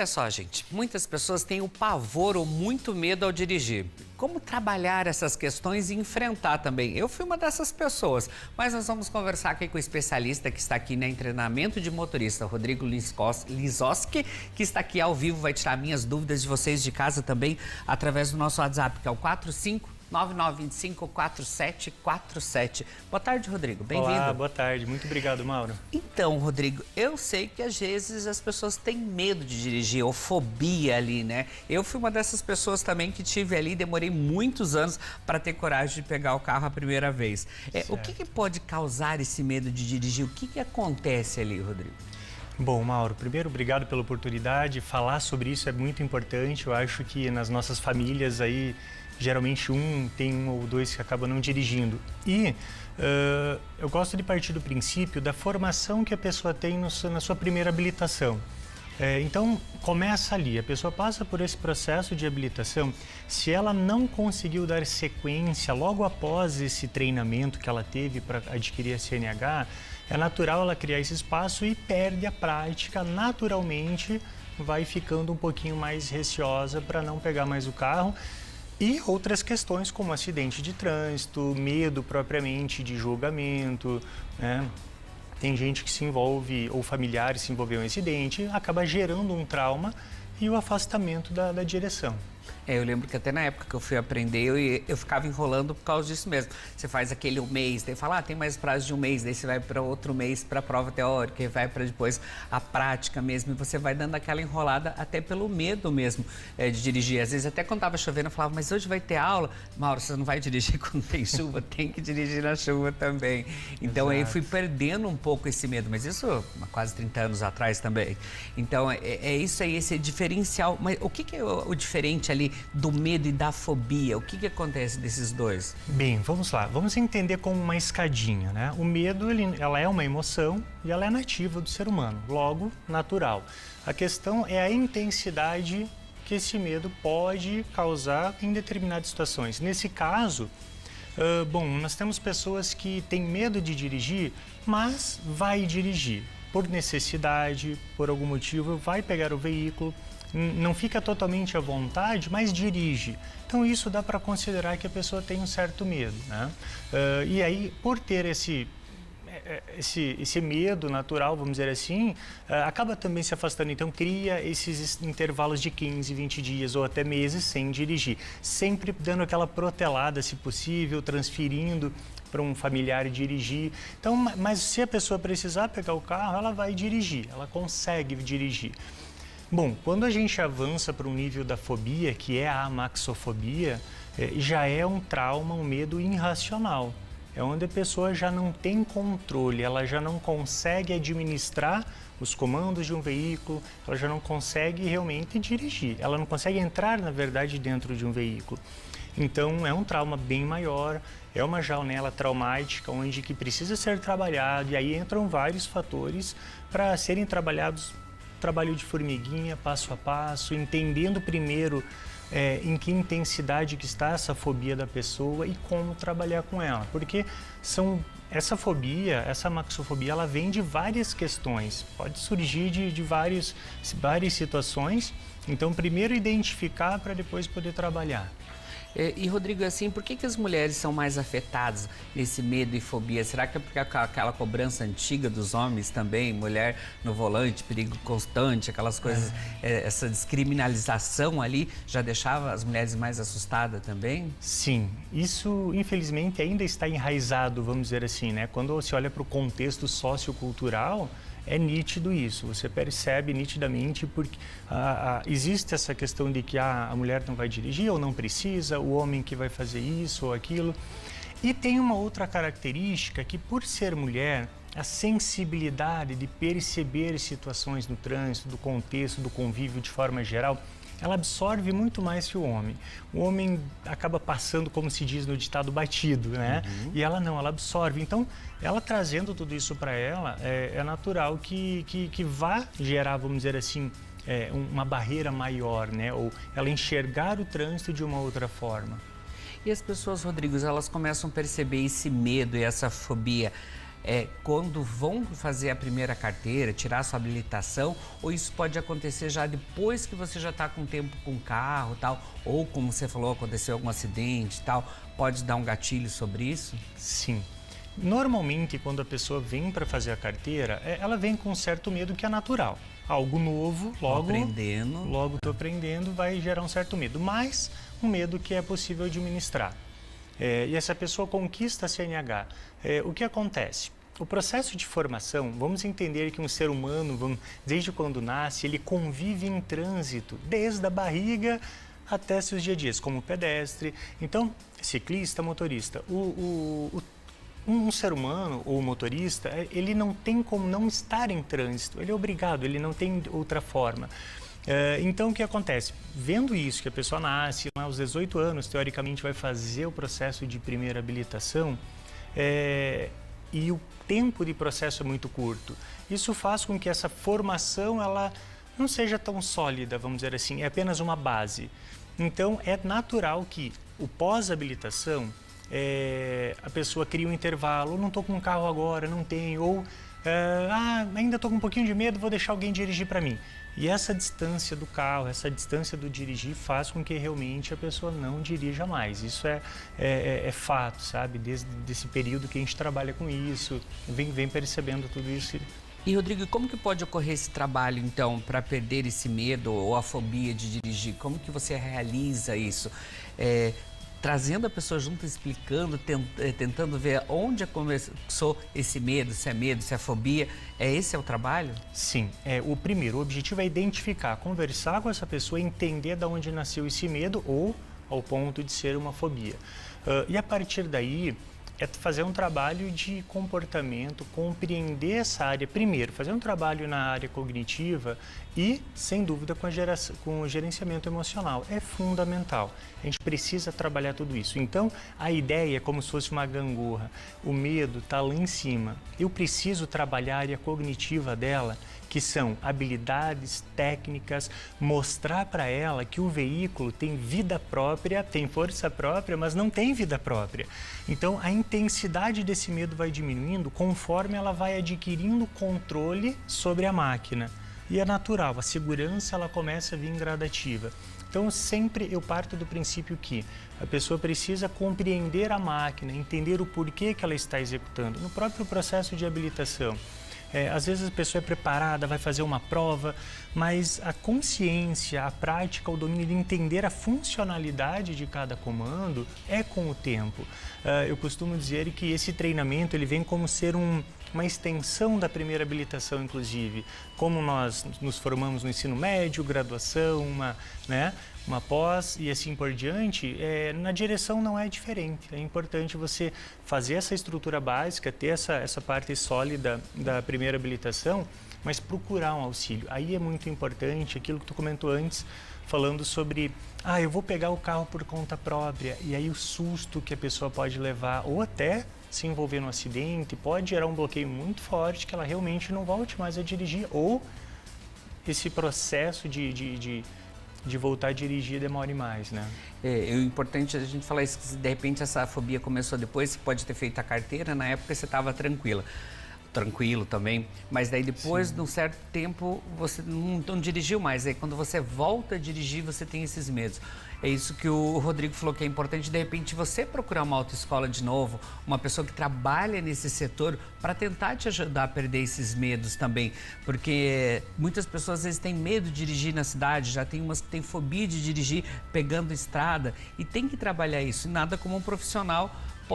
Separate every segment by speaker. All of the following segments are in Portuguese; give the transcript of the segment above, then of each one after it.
Speaker 1: Olha só, gente, muitas pessoas têm o pavor ou muito medo ao dirigir. Como trabalhar essas questões e enfrentar também? Eu fui uma dessas pessoas, mas nós vamos conversar aqui com o especialista que está aqui em treinamento de motorista, Rodrigo Lizoski, que está aqui ao vivo, vai tirar minhas dúvidas de vocês de casa também, através do nosso WhatsApp, que é o 4599254747. Boa tarde, Rodrigo. Bem-vindo.
Speaker 2: Olá, boa tarde. Muito obrigado, Mauro.
Speaker 1: Então, Rodrigo, eu sei que às vezes as pessoas têm medo de dirigir, ou fobia ali, né? Eu fui uma dessas pessoas também que tive ali, demorei muitos anos para ter coragem de pegar o carro a primeira vez. O que pode causar esse medo de dirigir? O que acontece ali, Rodrigo?
Speaker 2: Bom, Mauro, primeiro, obrigado pela oportunidade. Falar sobre isso é muito importante. Eu acho que nas nossas famílias aí, geralmente tem um ou dois que acabam não dirigindo. E eu gosto de partir do princípio da formação que a pessoa tem na sua primeira habilitação. Então, começa ali, a pessoa passa por esse processo de habilitação. Se ela não conseguiu dar sequência logo após esse treinamento que ela teve para adquirir a CNH, é natural ela criar esse espaço e perde a prática, naturalmente vai ficando um pouquinho mais receosa para não pegar mais o carro. E outras questões como acidente de trânsito, medo propriamente de julgamento, né? Tem gente que se envolve, ou familiares se envolveu em acidente, acaba gerando um trauma e o afastamento da direção.
Speaker 1: Eu lembro que até na época que eu fui aprender, eu ficava enrolando por causa disso mesmo. Você faz aquele um mês, daí fala, tem mais prazo de um mês, daí você vai para outro mês para a prova teórica, e vai para depois a prática mesmo, e você vai dando aquela enrolada até pelo medo mesmo de dirigir. Às vezes até quando estava chovendo eu falava, mas hoje vai ter aula? Mauro, você não vai dirigir quando tem chuva, tem que dirigir na chuva também. Então aí fui perdendo um pouco esse medo, mas isso há quase 30 anos atrás também. Então é isso aí, esse diferencial. Mas o que é o diferente ali do medo e da fobia? O que acontece desses dois?
Speaker 2: Bem, vamos lá. Vamos entender como uma escadinha, né? O medo, ela é uma emoção e ela é nativa do ser humano, logo, natural. A questão é a intensidade que esse medo pode causar em determinadas situações. Nesse caso, bom, nós temos pessoas que têm medo de dirigir, mas vai dirigir. Por necessidade, por algum motivo, vai pegar o veículo, não fica totalmente à vontade, mas dirige. Então isso dá para considerar que a pessoa tem um certo medo, né? E aí, por ter esse medo natural, vamos dizer assim, acaba também se afastando. Então cria esses intervalos de 15, 20 dias ou até meses sem dirigir. Sempre dando aquela protelada, se possível, transferindo para um familiar dirigir. Então, mas se a pessoa precisar pegar o carro, ela vai dirigir, ela consegue dirigir. Bom, quando a gente avança para um nível da fobia, que é a amaxofobia, já é um trauma, um medo irracional. É onde a pessoa já não tem controle, ela já não consegue administrar os comandos de um veículo, ela já não consegue realmente dirigir, ela não consegue entrar, na verdade, dentro de um veículo. Então, é um trauma bem maior, é uma janela traumática onde que precisa ser trabalhado, e aí entram vários fatores para serem trabalhados. Trabalho de formiguinha, passo a passo, entendendo primeiro em que intensidade que está essa fobia da pessoa e como trabalhar com ela. Porque essa fobia, essa amaxofobia, ela vem de várias questões, pode surgir de várias situações. Então, primeiro identificar para depois poder trabalhar.
Speaker 1: E Rodrigo, assim, por que as mulheres são mais afetadas nesse medo e fobia? Será que é porque aquela cobrança antiga dos homens também, mulher no volante, perigo constante, aquelas coisas, essa descriminalização ali já deixava as mulheres mais assustadas também?
Speaker 2: Sim, isso infelizmente ainda está enraizado, vamos dizer assim, né? Quando você olha para o contexto sociocultural, é nítido isso, você percebe nitidamente porque existe essa questão de que a mulher não vai dirigir ou não precisa, o homem que vai fazer isso ou aquilo. E tem uma outra característica que, por ser mulher, a sensibilidade de perceber situações no trânsito, do contexto, do convívio de forma geral, ela absorve muito mais que o homem. O homem acaba passando, como se diz no ditado, batido, né? E ela não, ela absorve. Então, ela trazendo tudo isso para ela, é natural que vá gerar, vamos dizer assim, uma barreira maior, né? Ou ela enxergar o trânsito de uma outra forma.
Speaker 1: E as pessoas, Rodrigo, elas começam a perceber esse medo e essa fobia quando vão fazer a primeira carteira, tirar a sua habilitação, ou isso pode acontecer já depois que você já está com tempo com o carro e tal, ou como você falou, aconteceu algum acidente e tal, pode dar um gatilho sobre isso?
Speaker 2: Sim. Normalmente, quando a pessoa vem para fazer a carteira, ela vem com um certo medo que é natural. Algo novo, logo estou aprendendo, vai gerar um certo medo, mas um medo que é possível administrar. E essa pessoa conquista a CNH. O que acontece? O processo de formação, vamos entender que um ser humano, desde quando nasce, ele convive em trânsito, desde a barriga até seus dia a dias, como pedestre. Então, ciclista, motorista. Um ser humano ou motorista, ele não tem como não estar em trânsito, ele é obrigado, ele não tem outra forma. Então, o que acontece? Vendo isso, que a pessoa nasce, aos 18 anos, teoricamente vai fazer o processo de primeira habilitação, e o tempo de processo é muito curto. Isso faz com que essa formação ela não seja tão sólida, vamos dizer assim, é apenas uma base. Então, é natural que o pós-habilitação, a pessoa cria um intervalo, não estou com um carro agora, não tenho, ou ainda estou com um pouquinho de medo, vou deixar alguém dirigir para mim. E essa distância do carro, essa distância do dirigir faz com que realmente a pessoa não dirija mais. Isso é fato, sabe? Desde esse período que a gente trabalha com isso, vem percebendo tudo isso.
Speaker 1: E, Rodrigo, como que pode ocorrer esse trabalho, então, para perder esse medo ou a fobia de dirigir? Como que você realiza isso? Trazendo a pessoa junto, explicando, tentando ver onde começou esse medo, se é fobia. Esse é o trabalho?
Speaker 2: Sim. O objetivo é identificar, conversar com essa pessoa, entender de onde nasceu esse medo ou ao ponto de ser uma fobia. E a partir daí, fazer um trabalho de comportamento, compreender essa área. Primeiro, fazer um trabalho na área cognitiva e, sem dúvida, com o gerenciamento emocional. É fundamental. A gente precisa trabalhar tudo isso. Então, a ideia é como se fosse uma gangorra. O medo está lá em cima. Eu preciso trabalhar a área cognitiva dela, que são habilidades, técnicas, mostrar para ela que o veículo tem vida própria, tem força própria, mas não tem vida própria. Então, a intensidade desse medo vai diminuindo conforme ela vai adquirindo controle sobre a máquina. E é natural, a segurança ela começa a vir gradativa. Então, sempre eu parto do princípio que a pessoa precisa compreender a máquina, entender o porquê que ela está executando. No próprio processo de habilitação, às vezes a pessoa é preparada, vai fazer uma prova, mas a consciência, a prática, o domínio de entender a funcionalidade de cada comando é com o tempo. Eu costumo dizer que esse treinamento ele vem como ser uma extensão da primeira habilitação, inclusive. Como nós nos formamos no ensino médio, graduação, uma pós e assim por diante, na direção não é diferente. É importante você fazer essa estrutura básica, ter essa parte sólida da primeira habilitação, mas procurar um auxílio. Aí é muito importante aquilo que tu comentou antes, falando sobre, eu vou pegar o carro por conta própria, e aí o susto que a pessoa pode levar, ou até se envolver num acidente, pode gerar um bloqueio muito forte que ela realmente não volte mais a dirigir, ou esse processo de voltar a dirigir demore mais, né?
Speaker 1: É importante a gente falar isso, que se de repente essa fobia começou depois, você pode ter feito a carteira, na época você estava tranquilo também, mas daí depois de um certo tempo você não dirigiu mais, aí quando você volta a dirigir você tem esses medos. É isso que o Rodrigo falou, que é importante de repente você procurar uma autoescola de novo, uma pessoa que trabalha nesse setor para tentar te ajudar a perder esses medos também, porque muitas pessoas às vezes têm medo de dirigir na cidade, já tem umas que têm fobia de dirigir pegando estrada e tem que trabalhar isso, e nada como um profissional.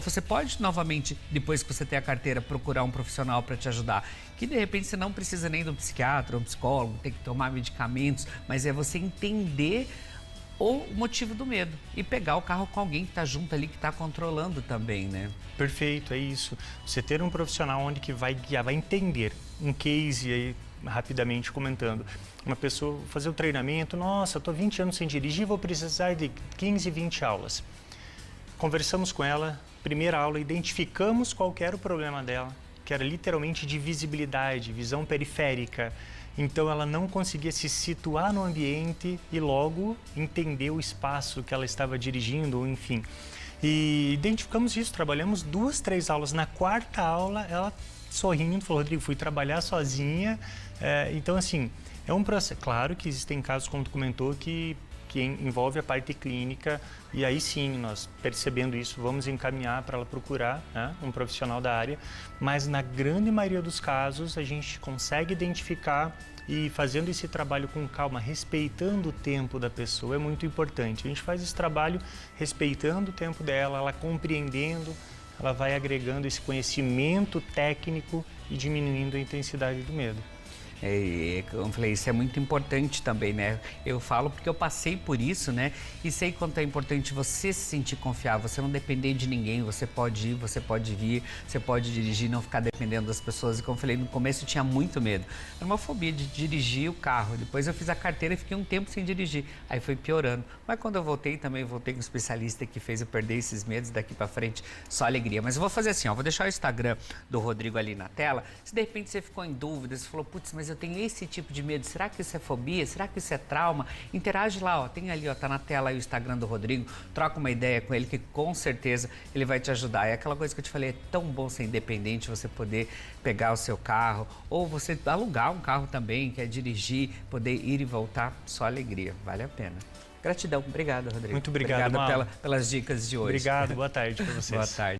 Speaker 1: Você pode, novamente, depois que você tem a carteira, procurar um profissional para te ajudar. Que, de repente, você não precisa nem de um psiquiatra ou um psicólogo, tem que tomar medicamentos, mas é você entender o motivo do medo e pegar o carro com alguém que está junto ali, que está controlando também, né?
Speaker 2: Perfeito, é isso. Você ter um profissional onde que vai guiar, vai entender um case aí, rapidamente comentando. Uma pessoa fazer o treinamento, nossa, eu estou 20 anos sem dirigir, vou precisar de 15, 20 aulas. Conversamos com ela, primeira aula, identificamos qual era o problema dela, que era literalmente de visibilidade, visão periférica. Então ela não conseguia se situar no ambiente e logo entender o espaço que ela estava dirigindo, enfim. E identificamos isso, trabalhamos 2, 3 aulas. Na 4ª aula, ela sorrindo falou, Rodrigo, fui trabalhar sozinha. Então, assim, é um processo. Claro que existem casos, como tu comentou, que envolve a parte clínica, e aí sim, nós percebendo isso, vamos encaminhar para ela procurar, né, um profissional da área, mas na grande maioria dos casos a gente consegue identificar, e fazendo esse trabalho com calma, respeitando o tempo da pessoa, é muito importante. A gente faz esse trabalho respeitando o tempo dela, ela compreendendo, ela vai agregando esse conhecimento técnico e diminuindo a intensidade do medo.
Speaker 1: Como eu falei, isso é muito importante também, né? Eu falo porque eu passei por isso, né? E sei quanto é importante você se sentir confiável, você não depender de ninguém, você pode ir, você pode vir, você pode dirigir, não ficar dependendo das pessoas. E como eu falei, no começo eu tinha muito medo. Era uma fobia de dirigir o carro. Depois eu fiz a carteira e fiquei um tempo sem dirigir. Aí foi piorando. Mas quando eu voltei, também voltei com um especialista que fez eu perder esses medos daqui pra frente. Só alegria. Mas eu vou fazer assim, ó, vou deixar o Instagram do Rodrigo ali na tela. Se de repente você ficou em dúvida, você falou, putz, mas eu tenho esse tipo de medo, será que isso é fobia? Será que isso é trauma? Interage lá, ó, tem ali, ó, tá na tela aí o Instagram do Rodrigo, troca uma ideia com ele que com certeza ele vai te ajudar. É aquela coisa que eu te falei, é tão bom ser independente, você poder pegar o seu carro, ou você alugar um carro também, quer dirigir, poder ir e voltar, só alegria, vale a pena. Gratidão, obrigado, Rodrigo.
Speaker 2: Muito obrigado,
Speaker 1: pelas dicas de hoje.
Speaker 2: Obrigado, boa tarde para vocês.
Speaker 1: Boa tarde.